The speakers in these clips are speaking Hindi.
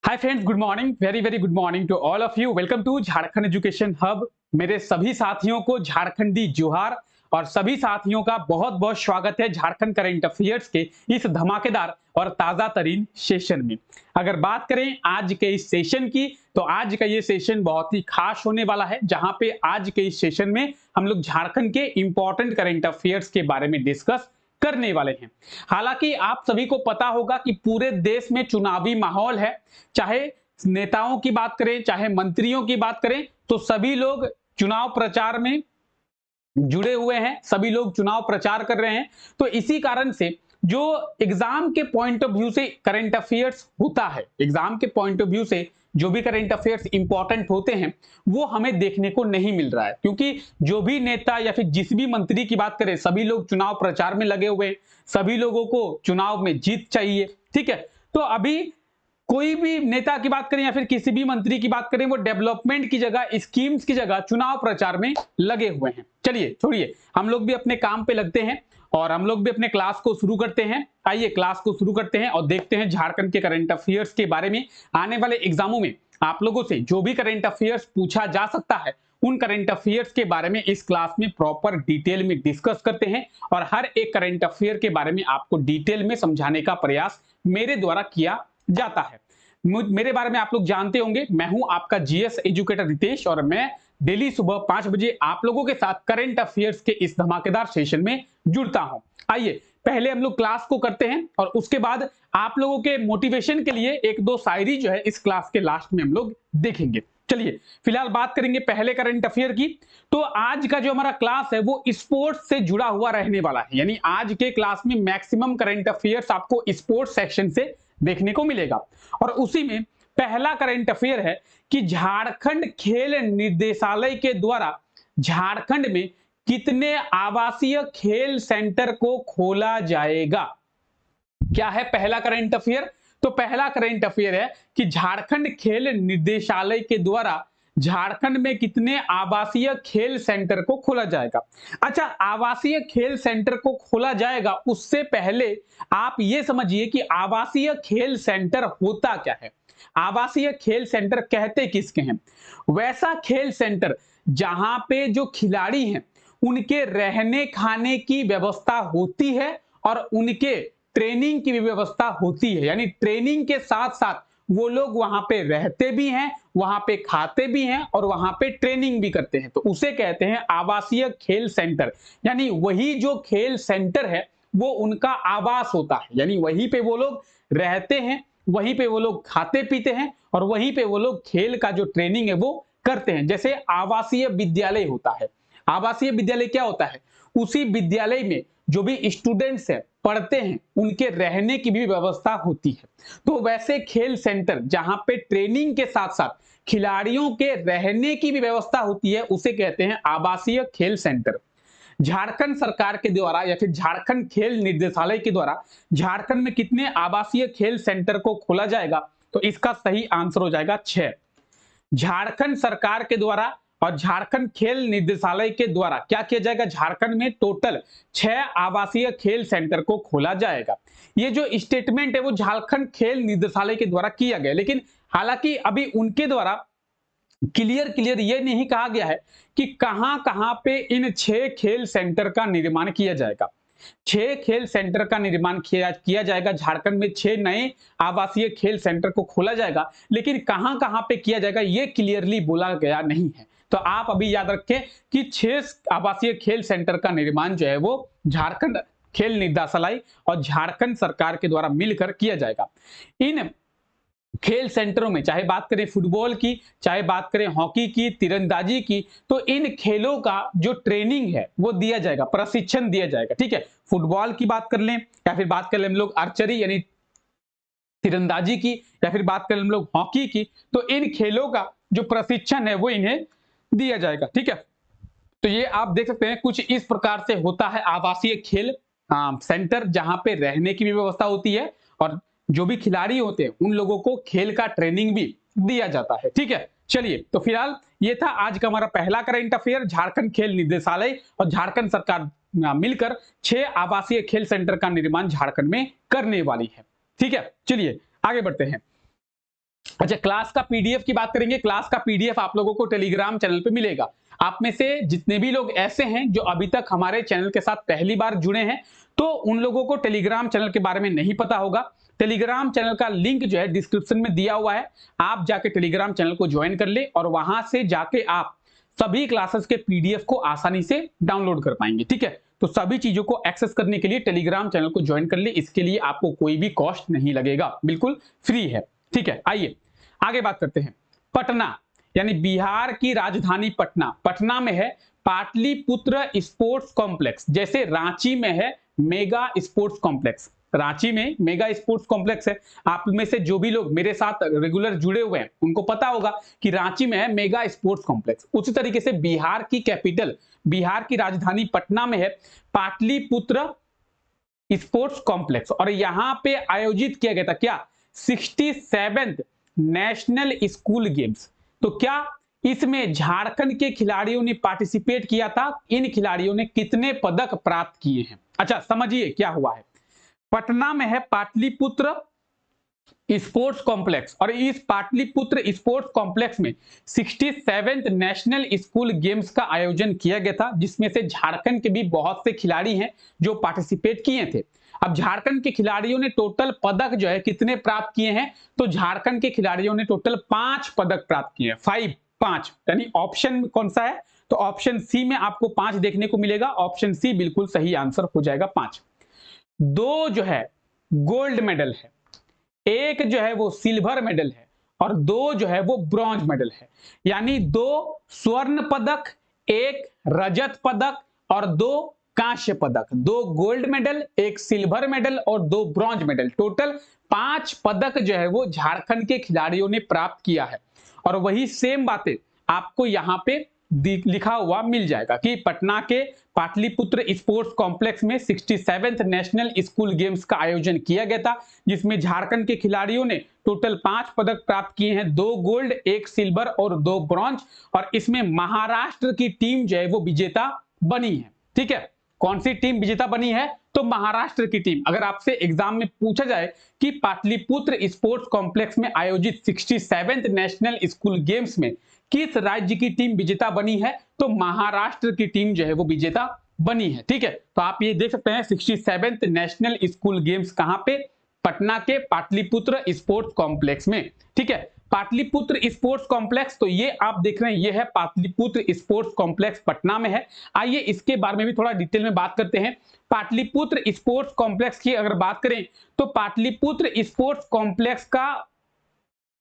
Hi friends, good morning, very very good morning to all of you. Welcome to Jharkhand education hub. मेरे सभी साथियों को झारखंडी जोहार और सभी साथियों का बहुत बहुत स्वागत है झारखंड करंट अफेयर्स के इस धमाकेदार और ताजा तरीन सेशन में। अगर बात करें आज के इस सेशन की, तो आज का ये सेशन बहुत ही खास होने वाला है, जहां पे आज के इस सेशन में हम लोग झारखंड के इंपॉर्टेंट करंट अफेयर्स के बारे में डिस्कस करने वाले हैं। हालांकि आप सभी को पता होगा कि पूरे देश में चुनावी माहौल है। चाहे नेताओं की बात करें, चाहे मंत्रियों की बात करें, तो सभी लोग चुनाव प्रचार में जुड़े हुए हैं, सभी लोग चुनाव प्रचार कर रहे हैं। तो इसी कारण से जो एग्जाम के पॉइंट ऑफ व्यू से करंट अफेयर्स होता है, एग्जाम के पॉइंट ऑफ व्यू से जो भी करंट अफेयर्स इंपॉर्टेंट होते हैं वो हमें देखने को नहीं मिल रहा है, क्योंकि जो भी नेता या फिर जिस भी मंत्री की बात करें, सभी लोग चुनाव प्रचार में लगे हुए हैं, सभी लोगों को चुनाव में जीत चाहिए। ठीक है, तो अभी कोई भी नेता की बात करें या फिर किसी भी मंत्री की बात करें, वो डेवलपमेंट की जगह, स्कीम्स की जगह चुनाव प्रचार में लगे हुए हैं। चलिए छोड़िए, हम लोग भी अपने काम पे लगते हैं और हम लोग भी अपने क्लास को शुरू करते हैं। आइए क्लास को शुरू करते हैं और देखते हैं झारखंड के करंट अफेयर्स के बारे में। आने वाले एग्जामों में आप लोगों से जो भी करंट अफेयर्स पूछा जा सकता है, उन करंट अफेयर्स के बारे में इस क्लास में प्रॉपर डिटेल में डिस्कस करते हैं और हर एक करंट अफेयर के बारे में आपको डिटेल में समझाने का प्रयास मेरे द्वारा किया जाता है। मेरे बारे में आप लोग जानते होंगे, मैं हूं आपका जीएस एजुकेटर रितेश और मैं डेली सुबह 5 बजे आप लोगों के साथ करंट अफेयर्स के इस धमाकेदार सेशन में जुड़ता हूं। आइए पहले हम लोग क्लास को करते हैं और उसके बाद आप लोगों के मोटिवेशन के लिए एक दो शायरी जो है इस क्लास के लास्ट में हम लोग देखेंगे। चलिए फिलहाल बात करेंगे पहले करंट अफेयर की। तो आज का जो हमारा क्लास है वो स्पोर्ट्स से जुड़ा हुआ रहने वाला है, यानी आज के क्लास में मैक्सिमम करंट अफेयर्स आपको स्पोर्ट्स सेक्शन से देखने को मिलेगा। और उसी में पहला करंट अफेयर है कि झारखंड खेल निर्देशालय के द्वारा झारखंड में कितने आवासीय खेल सेंटर को खोला जाएगा। क्या है पहला करंट अफेयर? तो पहला करंट अफेयर है कि झारखंड खेल निर्देशालय के द्वारा झारखंड में कितने आवासीय खेल सेंटर को खोला जाएगा। अच्छा, आवासीय खेल सेंटर को खोला जाएगा उससे पहले आप ये समझिए कि आवासीय खेल सेंटर होता क्या है। आवासीय खेल सेंटर कहते किसके हैं? वैसा खेल सेंटर जहां पे जो खिलाड़ी हैं उनके रहने खाने की व्यवस्था होती है और उनके ट्रेनिंग की भी व्यवस्था होती है, यानी ट्रेनिंग के साथ साथ वो लोग वहां पे रहते भी हैं, वहां पे खाते भी हैं और वहां पे ट्रेनिंग भी करते हैं। तो उसे कहते हैं आवासीय खेल सेंटर, यानी वही जो खेल सेंटर है वो उनका आवास होता है, यानी वहीं पे वो लोग रहते हैं, वहीं पे वो लोग खाते पीते हैं और वहीं पे वो लोग खेल का जो ट्रेनिंग है वो करते हैं। जैसे आवासीय विद्यालय होता है। आवासीय विद्यालय क्या होता है? उसी विद्यालय में जो भी स्टूडेंट्स हैं, पढ़ते हैं, उनके रहने की भी व्यवस्था होती है। तो वैसे खेल सेंटर जहां पे ट्रेनिंग के साथ साथ खिलाड़ियों के रहने की भी व्यवस्था होती है उसे कहते हैं आवासीय खेल सेंटर। झारखंड सरकार के द्वारा या फिर झारखंड खेल निर्देशालय के द्वारा झारखंड में कितने आवासीय खेल सेंटर को खोला जाएगा? तो इसका सही आंसर हो जाएगा 6। झारखंड सरकार के द्वारा और झारखंड खेल निर्देशालय के द्वारा क्या किया जाएगा? झारखंड में टोटल 6 आवासीय खेल सेंटर को खोला जाएगा। ये जो स्टेटमेंट है वो झारखंड खेल निर्देशालय के द्वारा किया गया, लेकिन हालांकि अभी उनके द्वारा क्लियर ये नहीं कहा गया है कि कहां कहां पे इन 6 खेल सेंटर का निर्माण किया जाएगा। 6 खेल सेंटर का निर्माण किया जाएगा, झारखंड में 6 नए आवासीय खेल सेंटर को खोला जाएगा, लेकिन कहां कहां पे किया जाएगा ये क्लियरली बोला गया नहीं है। तो आप अभी याद रखें कि 6 आवासीय खेल सेंटर का निर्माण जो है वो झारखंड खेल निर्देशालय और झारखंड सरकार के द्वारा मिलकर किया जाएगा। इन खेल सेंटरों में चाहे बात करें फुटबॉल की, चाहे बात करें हॉकी की, तीरंदाजी की, तो इन खेलों का जो ट्रेनिंग है वो दिया जाएगा, प्रशिक्षण दिया जाएगा। ठीक है, फुटबॉल की बात कर लें या फिर बात कर लें हम लोग आर्चरी यानी तीरंदाजी की, या फिर बात करें हम लोग हॉकी की, तो इन खेलों का जो प्रशिक्षण है वो इन्हें दिया जाएगा। ठीक है, तो ये आप देख सकते हैं कुछ इस प्रकार से होता है आवासीय खेल सेंटर, जहां पे रहने की भी व्यवस्था होती है और जो भी खिलाड़ी होते हैं उन लोगों को खेल का ट्रेनिंग भी दिया जाता है। ठीक है, चलिए तो फिलहाल ये था आज का हमारा पहला करंट अफेयर। झारखंड खेल निर्देशालय और झारखंड सरकार मिलकर 6 आवासीय खेल सेंटर का निर्माण झारखंड में करने वाली है। ठीक है, चलिए आगे बढ़ते हैं। अच्छा, क्लास का पीडीएफ की बात करेंगे। क्लास का पीडीएफ आप लोगों को टेलीग्राम चैनल पे मिलेगा। आप में से जितने भी लोग ऐसे हैं जो अभी तक हमारे चैनल के साथ पहली बार जुड़े हैं, तो उन लोगों को टेलीग्राम चैनल के बारे में नहीं पता होगा। टेलीग्राम चैनल का लिंक जो है डिस्क्रिप्शन में दिया हुआ है, आप जाके टेलीग्राम चैनल को ज्वाइन कर ले और वहां से जाके आप सभी क्लासेस के पीडीएफ को आसानी से डाउनलोड कर पाएंगे। ठीक है, तो सभी चीजों को एक्सेस करने के लिए टेलीग्राम चैनल को ज्वाइन कर ले। इसके लिए आपको कोई भी कॉस्ट नहीं लगेगा, बिल्कुल फ्री है। ठीक है, आइए आगे बात करते हैं। पटना यानी बिहार की राजधानी पटना, पटना में है पाटलिपुत्र स्पोर्ट्स कॉम्प्लेक्स। जैसे रांची में है मेगा स्पोर्ट्स कॉम्प्लेक्स, रांची में मेगा स्पोर्ट्स कॉम्प्लेक्स है। आप में से जो भी लोग मेरे साथ रेगुलर जुड़े हुए हैं उनको पता होगा कि रांची में है मेगा स्पोर्ट्स कॉम्प्लेक्स। उसी तरीके से बिहार की कैपिटल, बिहार की राजधानी पटना में है पाटलिपुत्र स्पोर्ट्स कॉम्प्लेक्स, और यहां पे आयोजित किया गया था क्या, 67th नेशनल स्कूल गेम्स। तो क्या इसमें झारखंड के खिलाड़ियों ने पार्टिसिपेट किया था? इन खिलाड़ियों ने कितने पदक प्राप्त किए हैं? अच्छा समझिए क्या हुआ है। पटना में है पाटलिपुत्र स्पोर्ट्स कॉम्प्लेक्स, और इस पाटलिपुत्र स्पोर्ट्स कॉम्प्लेक्स में 67th नेशनल स्कूल गेम्स का आयोजन किया गया था, जिसमें से झारखंड के भी बहुत से खिलाड़ी हैं जो पार्टिसिपेट किए थे। अब झारखंड के खिलाड़ियों ने टोटल पदक जो है कितने प्राप्त किए हैं? तो झारखंड के खिलाड़ियों ने टोटल 5 पदक प्राप्त किए हैं। 5 यानी ऑप्शन कौन सा है? तो ऑप्शन सी में आपको 5 देखने को मिलेगा। ऑप्शन सी बिल्कुल सही आंसर हो जाएगा, 5। 2 जो है गोल्ड मेडल है, एक जो है वो सिल्वर मेडल है, और 2 जो है वो ब्रॉन्ज मेडल है। यानी 2 स्वर्ण पदक, 1 रजत पदक और 2 कांस्य पदक। 2 गोल्ड मेडल, 1 सिल्वर मेडल और 2 ब्रॉन्ज मेडल। टोटल 5 पदक जो है वो झारखंड के खिलाड़ियों ने प्राप्त किया है। और वही सेम बातें आपको यहां पे लिखा हुआ मिल जाएगा कि पटना के पाटलिपुत्र स्पोर्ट्स कॉम्प्लेक्स में 67th नेशनल स्कूल गेम्स का आयोजन किया गया था, जिसमें झारखंड के खिलाड़ियों ने टोटल 5 पदक प्राप्त किए हैं, 2 गोल्ड, 1 सिल्वर और 2 ब्रॉन्ज। और इसमें महाराष्ट्र की टीम जो है वो विजेता बनी है। ठीक है, कौन सी टीम विजेता बनी है? तो महाराष्ट्र की टीम। अगर आपसे एग्जाम में पूछा जाए कि पाटलिपुत्र स्पोर्ट्स कॉम्प्लेक्स में आयोजित 67th नेशनल स्कूल गेम्स में किस राज्य की टीम विजेता बनी है, तो महाराष्ट्र की टीम जो है वो विजेता बनी है। ठीक है, तो आप ये देख सकते हैं 67th नेशनल स्कूल गेम्स कहां पे? पटना के पाटलिपुत्र स्पोर्ट्स कॉम्प्लेक्स में। ठीक है, पाटलिपुत्र स्पोर्ट्स कॉम्प्लेक्स, तो ये आप देख रहे हैं ये है पाटलिपुत्र स्पोर्ट्स कॉम्प्लेक्स पटना में है। आइए इसके बारे में भी थोड़ा डिटेल में बात करते हैं। पाटलिपुत्र स्पोर्ट्स कॉम्प्लेक्स की अगर बात करें तो पाटलिपुत्र स्पोर्ट्स कॉम्प्लेक्स का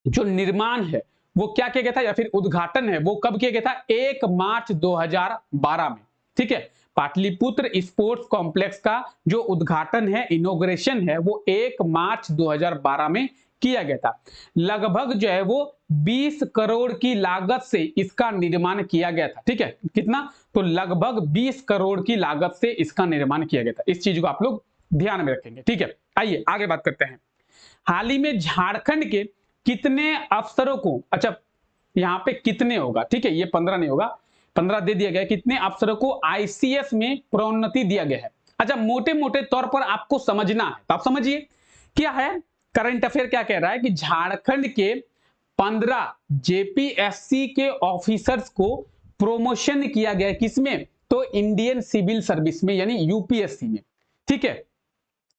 जो निर्माण है वो क्या किया गया था, या फिर उद्घाटन है वो कब किया गया था? 1 मार्च 2012 में। ठीक है, पाटलिपुत्र स्पोर्ट्स कॉम्प्लेक्स का जो उद्घाटन है, इनॉग्रेशन है, वो 1 मार्च 2012 में किया गया था। लगभग जो है वो 20 करोड़ की लागत से इसका निर्माण किया गया था। ठीक है, कितना? तो लगभग 20 करोड़ की लागत से इसका निर्माण किया गया था। इस चीज को आप लोग ध्यान में रखेंगे। ठीक है, आइए आगे बात करते हैं। हाल ही में झारखंड के कितने अफसरों को, अच्छा यहां पे कितने होगा, ठीक है, ये 15 नहीं होगा, 15 दे दिया गया, कितने अफसरों को आईसीएस में प्रोन्नति दिया गया है। अच्छा, मोटे मोटे तौर पर आपको समझना है, तो आप समझिए क्या है। करंट अफेयर क्या कह रहा है कि झारखंड के 15 जेपीएससी के ऑफिसर्स को प्रोमोशन किया गया है, किसमें? तो इंडियन सिविल सर्विस में, यानी यूपीएससी में। ठीक है,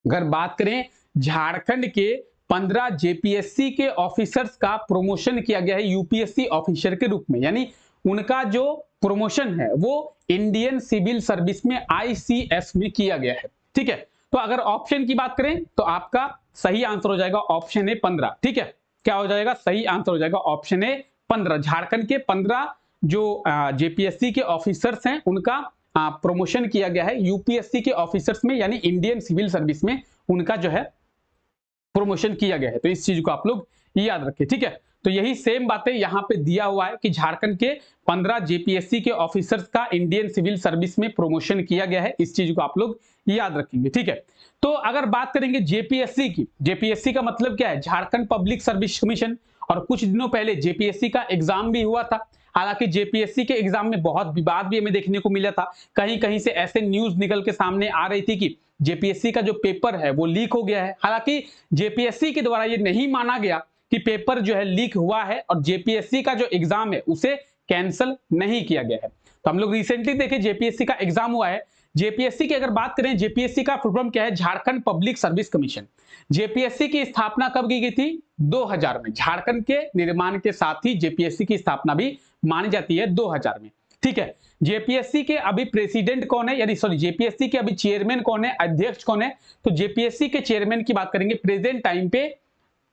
अगर बात करें झारखंड के 15 जेपीएससी के ऑफिसर्स का प्रमोशन किया गया है यूपीएससी ऑफिसर के रूप में, यानी उनका जो प्रमोशन है वो इंडियन सिविल सर्विस में आईसीएस में किया गया है। ठीक है, तो अगर ऑप्शन की बात करें तो आपका सही आंसर हो जाएगा ऑप्शन ए 15। ठीक है, क्या हो जाएगा? सही आंसर हो जाएगा ऑप्शन ए 15। झारखंड के 15 जो जेपीएससी के ऑफिसर्स हैं उनका प्रमोशन किया गया है यूपीएससी के ऑफिसर्स में, यानी इंडियन सिविल सर्विस में उनका जो है प्रमोशन किया गया है। तो इस चीज को आप लोग याद रखें। ठीक है, तो यही सेम बातें यहां पे दिया हुआ है कि झारखंड के 15 जेपीएससी के ऑफिसर्स का इंडियन सिविल सर्विस में प्रमोशन किया गया है। इस चीज को आप लोग याद रखेंगे। ठीक है, तो अगर बात करेंगे जेपीएससी की, जेपीएससी का मतलब क्या है? Jharkhand public service commission. और कुछ दिनों पहले जेपीएससी का एग्जाम भी हुआ था। हालांकि जेपीएससी के एग्जाम में बहुत विवाद भी हमें देखने को मिला था। कहीं कहीं से ऐसे न्यूज निकल के सामने आ रही थी कि जेपीएससी का जो पेपर है वो लीक हो गया है। हालांकि जेपीएससी के द्वारा ये नहीं माना गया कि कि पेपर जो है लीक हुआ है और जेपीएससी का जो एग्जाम है उसे कैंसिल नहीं किया गया है। तो हम लोग रिसेंटली देखे जेपीएससी का एग्जाम हुआ है। जेपीएससी की अगर बात करें, जेपीएससी का फुल फॉर्म क्या है? Jharkhand public service commission. JPSC की स्थापना कब की गई थी? 2000 में। झारखंड के निर्माण के साथ ही जेपीएससी की स्थापना भी मानी जाती है 2000 में। ठीक है, जेपीएससी के अभी प्रेसिडेंट कौन है, यानी सॉरी जेपीएससी के अभी चेयरमैन कौन है, अध्यक्ष कौन है? तो जेपीएससी के चेयरमैन की बात करेंगे प्रेजेंट टाइम पे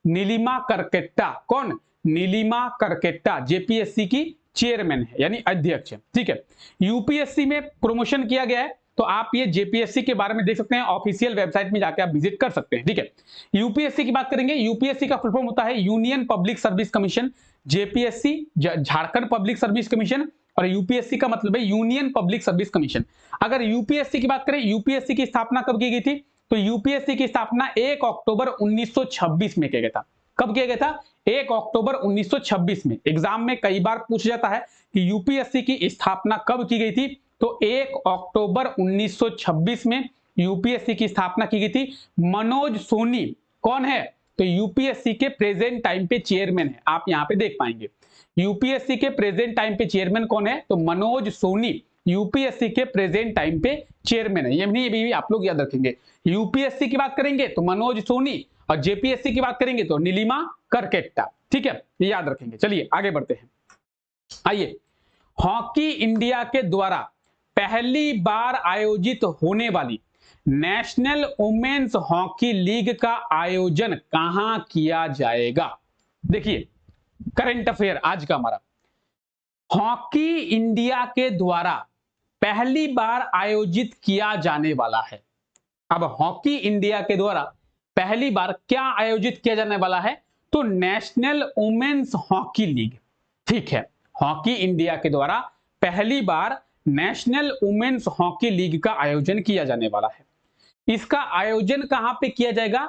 नीलिमा करकेट्टा। कौन? नीलिमा करकेट्टा जेपीएससी की चेयरमैन है यानी अध्यक्ष है। ठीक है, यूपीएससी में प्रमोशन किया गया है, तो आप ये जेपीएससी के बारे में देख सकते हैं, ऑफिशियल वेबसाइट में जाकर आप विजिट कर सकते हैं। ठीक है, यूपीएससी की बात करेंगे, यूपीएससी का फुल फॉर्म होता है union public service commission. JPSC Jharkhand public service commission और यूपीएससी का मतलब है यूनियन पब्लिक सर्विस कमीशन। अगर यूपीएससी की बात करें, यूपीएससी की स्थापना कब की गई थी? तो यूपीएससी की स्थापना 1 अक्टूबर 1926 में किया गया था। कब किया गया था? 1 अक्टूबर 1926 में। एग्जाम में कई बार पूछा जाता है कि यूपीएससी की स्थापना कब की गई थी, तो 1 अक्टूबर 1926 में यूपीएससी की स्थापना की गई थी। मनोज सोनी कौन है? तो यूपीएससी के प्रेजेंट टाइम पे चेयरमैन है, आप यहां पे देख पाएंगे। यूपीएससी के प्रेजेंट टाइम पे चेयरमैन कौन है? तो मनोज सोनी यूपीएससी के प्रेजेंट टाइम पे चेयरमैन है। ये भी आप लोग याद रखेंगे। यूपीएससी की बात करेंगे तो मनोज सोनी, और जेपीएससी की बात करेंगे तो नीलिमा करकेट्टा। ठीक है, ये याद रखेंगे। चलिए आगे बढ़ते हैं। आइए, हॉकी इंडिया के द्वारा पहली बार आयोजित होने वाली नेशनल वुमेन्स हॉकी लीग का आयोजन कहां किया जाएगा? देखिए करंट अफेयर आज का हमारा, हॉकी इंडिया के द्वारा पहली बार आयोजित किया जाने वाला है। अब हॉकी इंडिया के द्वारा पहली बार क्या आयोजित किया जाने वाला है? तो नेशनल वुमेन्स हॉकी लीग। ठीक है, हॉकी इंडिया के द्वारा पहली बार नेशनल वुमेन्स हॉकी लीग का आयोजन किया जाने वाला है। इसका आयोजन कहां पे किया जाएगा?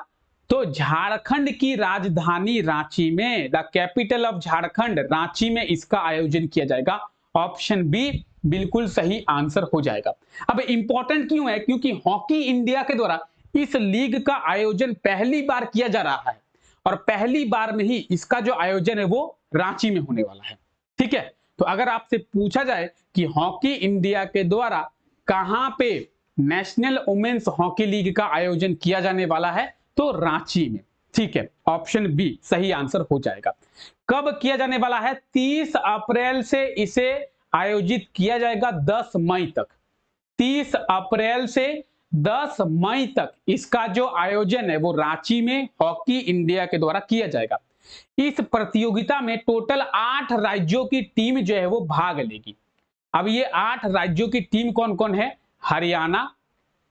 तो झारखंड की राजधानी रांची में, the capital of Jharkhand Ranchi में इसका आयोजन किया जाएगा। ऑप्शन बी बिल्कुल सही आंसर हो जाएगा। अब इंपॉर्टेंट क्यों है? क्योंकि हॉकी इंडिया के द्वारा इस लीग का आयोजन पहली बार किया जा रहा है और पहली बार में ही इसका जो आयोजन है वो रांची में होने वाला है। ठीक है, तो अगर आपसे पूछा जाए कि हॉकी इंडिया के द्वारा कहां पे नेशनल वुमेन्स हॉकी लीग का आयोजन किया जाने वाला है, तो रांची में। ठीक है, ऑप्शन बी सही आंसर हो जाएगा। कब किया जाने वाला है? 30 अप्रैल से इसे आयोजित किया जाएगा 10 मई तक। 30 अप्रैल से 10 मई तक इसका जो आयोजन है वो रांची में हॉकी इंडिया के द्वारा किया जाएगा। इस प्रतियोगिता में टोटल 8 राज्यों की टीम जो है वो भाग लेगी। अब ये 8 राज्यों की टीम कौन कौन है? हरियाणा,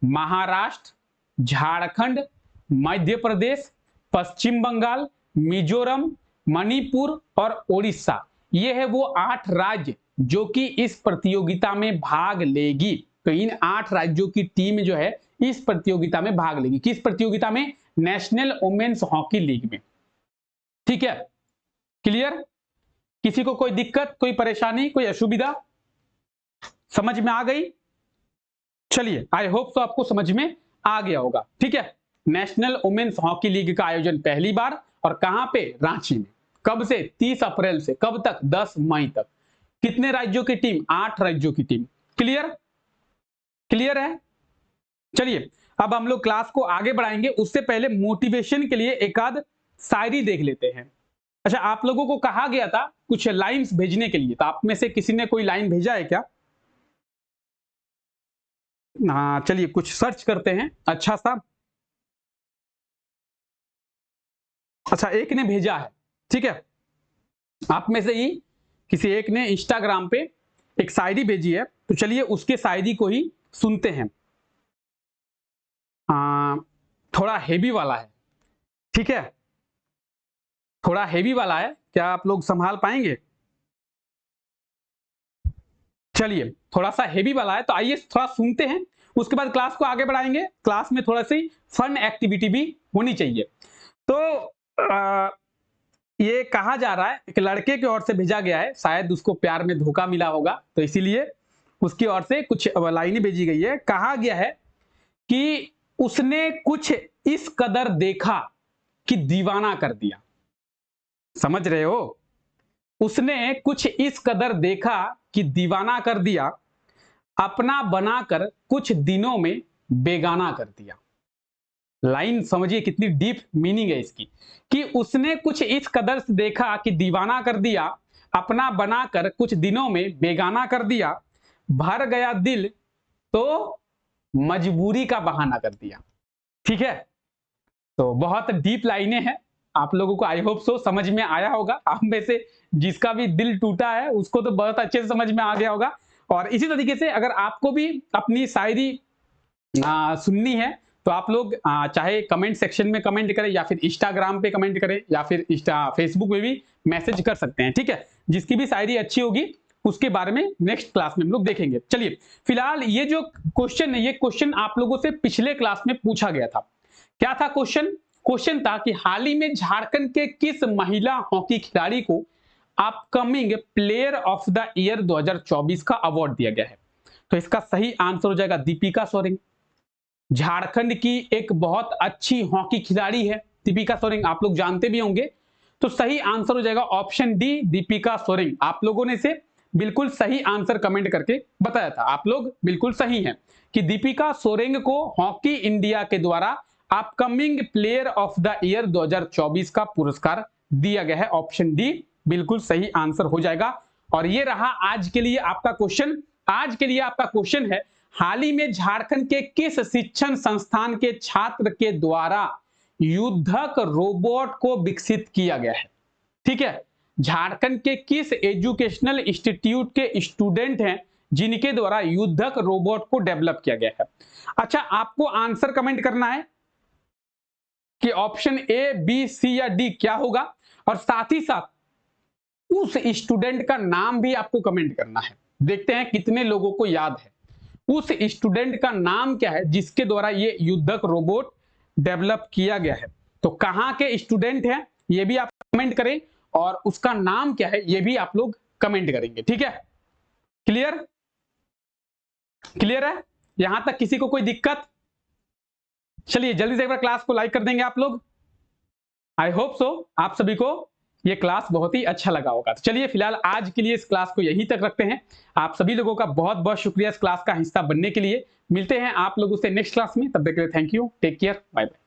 महाराष्ट्र, झारखंड, मध्य प्रदेश, पश्चिम बंगाल, मिजोरम, मणिपुर और ओडिशा। ये है वो 8 राज्य जो कि इस प्रतियोगिता में भाग लेगी। तो इन 8 राज्यों की टीम जो है इस प्रतियोगिता में भाग लेगी। किस प्रतियोगिता में? नेशनल वुमेन्स हॉकी लीग में। ठीक है, क्लियर? किसी को कोई दिक्कत, कोई परेशानी, कोई असुविधा समझ में आ गई? चलिए, आई होप तो आपको समझ में आ गया होगा। ठीक है, नेशनल वुमेन्स हॉकी लीग का आयोजन पहली बार और कहां पे? रांची में। कब से? 30 अप्रैल से कब तक? 10 मई तक। कितने राज्यों की टीम? 8 राज्यों की टीम। क्लियर? क्लियर है? चलिए अब हम लोग क्लास को आगे बढ़ाएंगे, उससे पहले मोटिवेशन के लिए एक आध शायरी देख लेते हैं। अच्छा, आप लोगों को कहा गया था कुछ लाइंस भेजने के लिए, तो आप में से किसी ने कोई लाइन भेजा है क्या? हाँ, चलिए कुछ सर्च करते हैं अच्छा सा। अच्छा, एक ने भेजा है। ठीक है, आप में से ही किसी एक ने इंस्टाग्राम पे एक शायरी भेजी है, तो चलिए उसके शायरी को ही सुनते हैं। थोड़ा हेवी वाला है। ठीक है, थोड़ा हेवी वाला है, क्या आप लोग संभाल पाएंगे? चलिए थोड़ा सा हेवी वाला है, तो आइए थोड़ा सुनते हैं, उसके बाद क्लास को आगे बढ़ाएंगे। क्लास में थोड़ा सी फन एक्टिविटी भी होनी चाहिए। तो ये कहा जा रहा है एक लड़के की ओर से भेजा गया है, शायद उसको प्यार में धोखा मिला होगा, तो इसीलिए उसकी ओर से कुछ लाइनें भेजी गई है। कहा गया है कि उसने कुछ इस कदर देखा कि दीवाना कर दिया। समझ रहे हो? उसने कुछ इस कदर देखा कि दीवाना कर दिया, अपना बनाकर कुछ दिनों में बेगाना कर दिया। लाइन समझिए कितनी डीप मीनिंग है इसकी, कि उसने कुछ इस कदर से देखा कि दीवाना कर दिया, अपना बनाकर कुछ दिनों में बेगाना कर दिया, भर गया दिल तो मजबूरी का बहाना कर दिया। ठीक है? तो बहुत डीप लाइनें हैं, आप लोगों को आई होप सो समझ में आया होगा। आप में से जिसका भी दिल टूटा है उसको तो बहुत अच्छे से समझ में आ गया होगा। और इसी तरीके से अगर आपको भी अपनी शायरी सुननी है तो आप लोग चाहे कमेंट सेक्शन में कमेंट करें या फिर इंस्टाग्राम पे कमेंट करें या फिर फेसबुक पे भी मैसेज कर सकते हैं। ठीक है? जिसकी भी शायरी अच्छी होगी उसके बारे में नेक्स्ट क्लास में हम लोग देखेंगे। चलिए, फिलहाल ये जो क्वेश्चन है, ये क्वेश्चन आप लोगों से पिछले क्लास में पूछा गया था। क्या था क्वेश्चन? क्वेश्चन था कि हाल ही में झारखंड के किस महिला हॉकी खिलाड़ी को upcoming player of the year 2024 का अवार्ड दिया गया है? तो इसका सही आंसर हो जाएगा दीपिका सोरेन। झारखंड की एक बहुत अच्छी हॉकी खिलाड़ी है दीपिका सोरेन, आप लोग जानते भी होंगे। तो सही आंसर हो जाएगा ऑप्शन डी, दीपिका सोरेन। आप लोगों ने से बिल्कुल सही आंसर कमेंट करके बताया था, आप लोग बिल्कुल सही हैं कि दीपिका सोरेन को हॉकी इंडिया के द्वारा upcoming player of the year 2024 का पुरस्कार दिया गया है। ऑप्शन डी बिल्कुल सही आंसर हो जाएगा। और ये रहा आज के लिए आपका क्वेश्चन। आज के लिए आपका क्वेश्चन है, हाल ही में झारखंड के किस शिक्षण संस्थान के छात्र के द्वारा युद्धक रोबोट को विकसित किया गया है? ठीक है? झारखंड के किस एजुकेशनल इंस्टीट्यूट के स्टूडेंट हैं जिनके द्वारा युद्धक रोबोट को डेवलप किया गया है? अच्छा, आपको आंसर कमेंट करना है कि ऑप्शन ए, बी, सी या डी क्या होगा, और साथ ही साथ उस स्टूडेंट का नाम भी आपको कमेंट करना है। देखते हैं कितने लोगों को याद है उस स्टूडेंट का नाम क्या है जिसके द्वारा ये युद्धक रोबोट डेवलप किया गया है। तो कहां के स्टूडेंट हैं ये भी आप कमेंट करें, और उसका नाम क्या है ये भी आप लोग कमेंट करेंगे। ठीक है? क्लियर? क्लियर है यहां तक? किसी को कोई दिक्कत? चलिए जल्दी से एक बार क्लास को लाइक कर देंगे आप लोग। आई होप सो आप सभी को ये क्लास बहुत ही अच्छा लगा होगा। तो चलिए फिलहाल आज के लिए इस क्लास को यहीं तक रखते हैं। आप सभी लोगों का बहुत बहुत शुक्रिया इस क्लास का हिस्सा बनने के लिए। मिलते हैं आप लोगों से नेक्स्ट क्लास में, तब तक के लिए thank you, take care, bye bye.